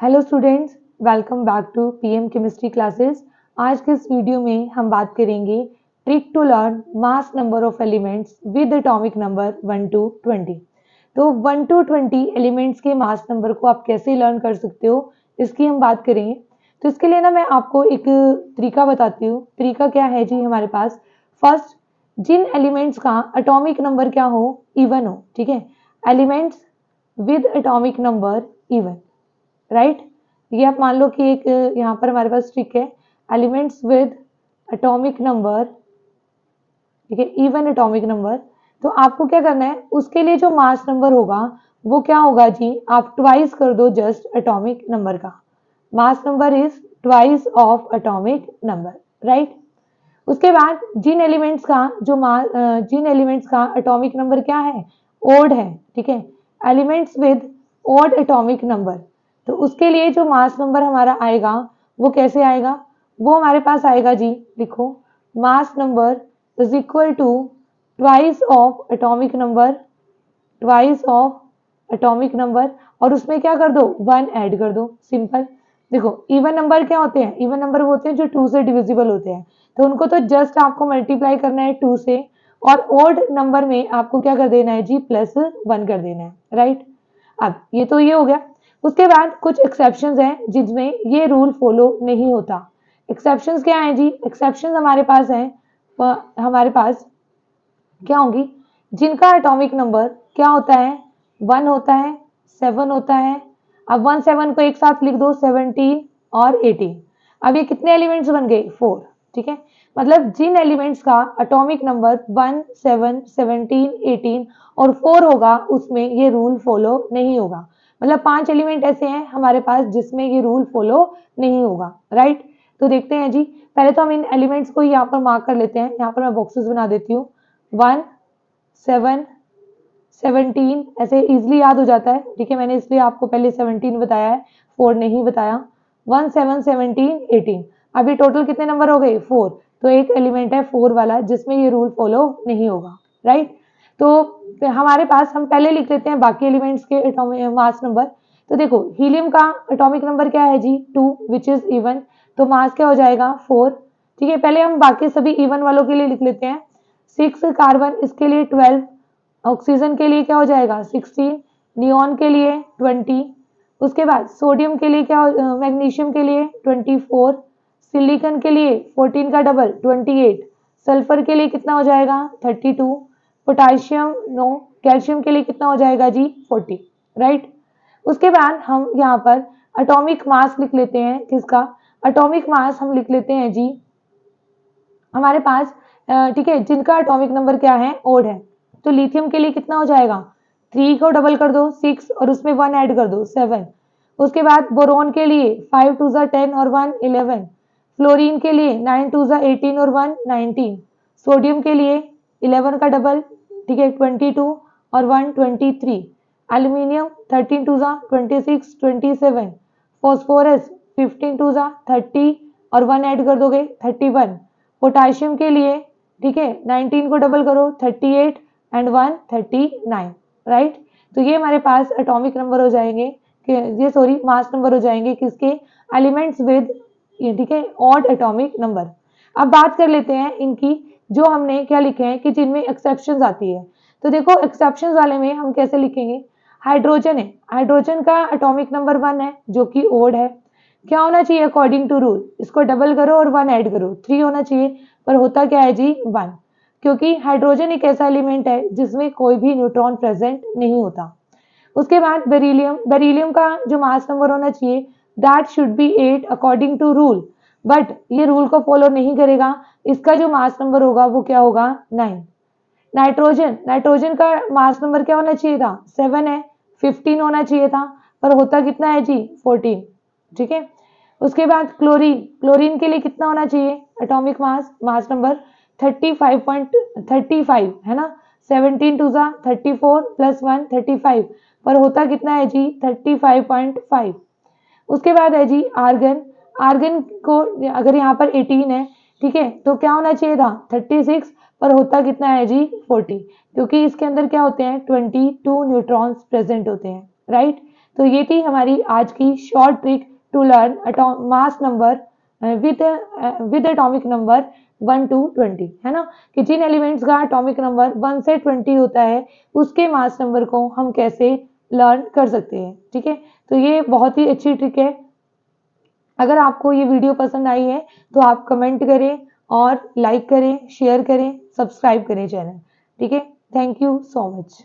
Hello students, welcome back to PM chemistry classes. आज के इस वीडियो में हम बात करेंगे trick to learn mass number of elements with atomic number 1 to 20। तो 1 to 20 एलिमेंट्स के मास नंबर को आप कैसे लर्न कर सकते हो, इसकी हम बात करेंगे। तो इसके लिए ना मैं आपको एक तरीका बताती हूँ। तरीका क्या है जी हमारे पास। फर्स्ट, जिन एलिमेंट्स का एटॉमिक नंबर क्या हो, इवन हो। ठीक है, elements with atomic number even, right. ये आप मान लो कि एक यहाँ पर हमारे पास ट्रिक है, एलिमेंट्स विद एटॉमिक नंबर, ठीक है, इवन एटॉमिक नंबर। तो आपको क्या करना है, उसके लिए जो मास नंबर होगा वो क्या होगा जी, आप ट्वाइस कर दो जस्ट एटॉमिक नंबर का। Mass number is twice of atomic number, right. उसके बाद जिन एलिमेंट्स का जिन एलिमेंट्स का एटॉमिक नंबर क्या है, ओड है, ठीक है, elements with odd atomic number. तो उसके लिए जो मास नंबर हमारा आएगा वो कैसे आएगा, वो हमारे पास आएगा जी, लिखो, mass number is equal to twice of atomic number, twice of atomic number, और उसमें क्या कर दो, 1 ऐड कर दो। सिंपल। देखो, इवन नंबर क्या होते हैं, इवन नंबर वो होते हैं जो 2 से डिविजिबल होते हैं, तो उनको तो जस्ट आपको मल्टीप्लाई करना है 2 से, और ओड नंबर में आपको क्या कर देना है जी, +1 कर देना है, राइट। अब ये तो ये हो गया। उसके बाद कुछ एक्सेप्शंस हैं जिसमें ये रूल फॉलो नहीं होता। एक्सेप्शंस क्या है जी, एक्सेप्शंस हमारे पास हैं, हमारे पास क्या होंगी, जिनका एटॉमिक नंबर क्या होता है, 1 होता है, 7 होता है। अब 1 7 को एक साथ लिख दो, 17 और 18। अब ये कितने एलिमेंट्स बन गए, 4। ठीक है, मतलब जिन एलिमेंट्स का एटॉमिक नंबर 1 7 17 18 और 4 होगा उसमें ये रूल फॉलो नहीं होगा। मतलब 5 एलिमेंट ऐसे हैं हमारे पास जिसमें ये रूल फॉलो नहीं होगा, राइट। तो देखते हैं जी, पहले तो हम इन एलिमेंट्स को यहाँ पर मार्क कर लेते हैं। यहाँ पर मैं बॉक्सेस बना देती हूँ। 1 7 17 ऐसे इजीली याद हो जाता है, ठीक है, मैंने इसलिए आपको पहले 17 बताया है, 4 नहीं बताया। 1 7 17 18। अभी टोटल कितने नंबर हो गए, 4। तो एक एलिमेंट है 4 वाला जिसमें ये रूल फॉलो नहीं होगा, राइट। तो हमारे पास, हम पहले लिख लेते हैं बाकी एलिमेंट्स के एटॉमिक मास नंबर। तो देखो, हीलियम का एटॉमिक नंबर क्या है जी, 2, विच इज इवन। तो मास क्या हो जाएगा, 4। ठीक है, पहले हम बाकी सभी इवन वालों के लिए लिख लेते हैं। 6 कार्बन, इसके लिए 12। ऑक्सीजन के लिए क्या हो जाएगा, 16। नियॉन के लिए 20। उसके बाद सोडियम के लिए क्या, मैग्नीशियम के लिए 24। सिलिकॉन के लिए 14 का डबल 28। सल्फर के लिए कितना हो जाएगा, 32। पोटाशियम नो, कैल्शियम के लिए कितना हो जाएगा जी, 40, राइट। उसके बाद हम यहाँ पर एटॉमिक मास लिख लेते हैं। किसका एटॉमिक मास हम लिख लेते हैं जी, हमारे पास, ठीक है, जिनका एटॉमिक नंबर क्या है, ओड है। तो लिथियम के लिए कितना हो जाएगा, 3 को डबल कर दो 6 और उसमें 1 ऐड कर दो 7। उसके बाद बोरोन के लिए 5 2 10 और 1 11। फ्लोरीन के लिए 9 2 18 और 1 19। सोडियम के लिए 11 का डबल, ठीक है, 22 और 1 23। एल्यूमिनियम 13 2 26 27। फॉस्फोरस 15 2 30 और 1 ऐड कर दोगे 31। पोटाशियम के लिए, ठीक है, 19 को डबल करो 38 एंड 1 39, राइट। तो ये हमारे पास एटॉमिक नंबर हो जाएंगे, ये सॉरी मास नंबर हो जाएंगे किसके, एलिमेंट्स विद, ठीक है, ऑड एटॉमिक नंबर। अब बात कर लेते हैं इनकी, जो हमने क्या लिखे हैं कि जिनमें एक्सेप्शंस आती है। तो देखो, एक्सेप्शंस वाले में हम कैसे लिखेंगे, हाइड्रोजन है, हाइड्रोजन का एटॉमिक नंबर 1 है जो कि ओड है। क्या होना चाहिए अकॉर्डिंग टू रूल, इसको डबल करो और 1 ऐड करो, 3 होना चाहिए, पर होता क्या है जी, 1, क्योंकि हाइड्रोजन एक ऐसा एलिमेंट है जिसमें कोई भी न्यूट्रॉन प्रेजेंट नहीं होता। उसके बाद बेरिलियम, बेरिलियम का जो मास नंबर होना चाहिए, that should be 8 according to rule, but ये रूल को फॉलो नहीं करेगा। इसका जो मास नंबर होगा वो क्या होगा, 9। नाइट्रोजन, नाइट्रोजन का मास नंबर क्या होना चाहिए था, 7 है, 15 होना चाहिए था, पर होता कितना है जी, 14, ठीक है। उसके बाद क्लोरीन, क्लोरीन के लिए कितना होना चाहिए एटॉमिक मास, मास नंबर 35.35 है ना, 17 2 34 + 1 35, पर होता कितना है जी, 35.5। उसके बाद है जी आर्गन, आर्गन को अगर यहाँ पर 18 है, ठीक है, तो क्या होना चाहिए था 36, पर होता कितना है जी, 40, क्योंकि इसके अंदर क्या होते हैं, 22 न्यूट्रॉन्स प्रेजेंट होते हैं, राइट। तो ये थी हमारी आज की short trick to learn mass number with atomic number 1 to 20, है ना, कि जिन एलिमेंट्स का एटॉमिक नंबर 1 से 20 होता है उसके मास नंबर को हम कैसे लर्न कर सकते हैं। ठीक है, तो ये बहुत ही अच्छी ट्रिक है। अगर आपको ये वीडियो पसंद आई है तो आप कमेंट करें और लाइक करें, शेयर करें, सब्सक्राइब करें चैनल। ठीक है, थैंक यू सो मच।